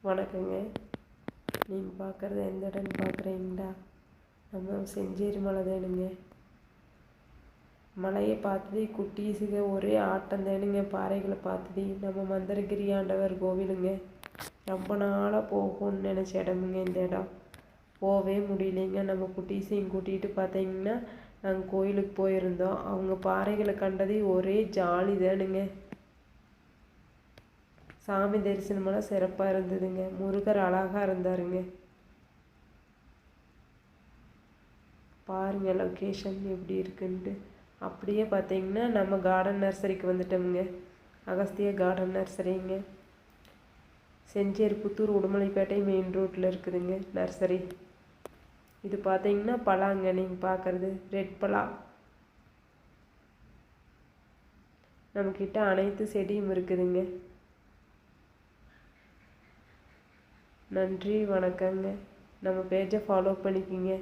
வணக்கங்க. நீங்கள் பார்க்குறது எந்த இடம்னு பார்க்குறீங்களா? நம்ம செஞ்சேரி மலை தானுங்க. மலையை பார்த்தது குட்டீஸுங்க ஒரே ஆட்டம் தானுங்க. பாறைகளை பார்த்தது நம்ம மந்திரகிரி ஆண்டவர் கோவிலுங்க. ரொம்ப நாளாக போகணும்னு நினச்ச இடமுங்க இந்த இடம். போகவே முடியலைங்க. நம்ம குட்டீஸையும் கூட்டிகிட்டு பார்த்தீங்கன்னா நாங்கள் கோயிலுக்கு போயிருந்தோம். அவங்க பாறைகளை கண்டதே ஒரே ஜாலி தானுங்க. சாமி தரிசனமெல்லாம் சிறப்பாக இருந்ததுங்க. முருகர் அழகாக இருந்தாருங்க. பாருங்கள் லொக்கேஷன் எப்படி இருக்குன்ட்டு. அப்படியே பார்த்தீங்கன்னா நம்ம கார்டன் நர்சரிக்கு வந்துட்டோமுங்க. அகஸ்திய கார்டன் நர்சரிங்க. செஞ்சேரி புத்தூர் உடுமலைப்பேட்டை மெயின் ரோட்டில் இருக்குதுங்க நர்சரி. இது பார்த்தீங்கன்னா பலாங்க. நீங்கள் பார்க்குறது ரெட் பலா. நம்மக்கிட்ட அனைத்து செடியும் இருக்குதுங்க. நன்றி, வணக்கங்க. நம்ம பேஜை ஃபாலோ பண்ணிக்கிங்க.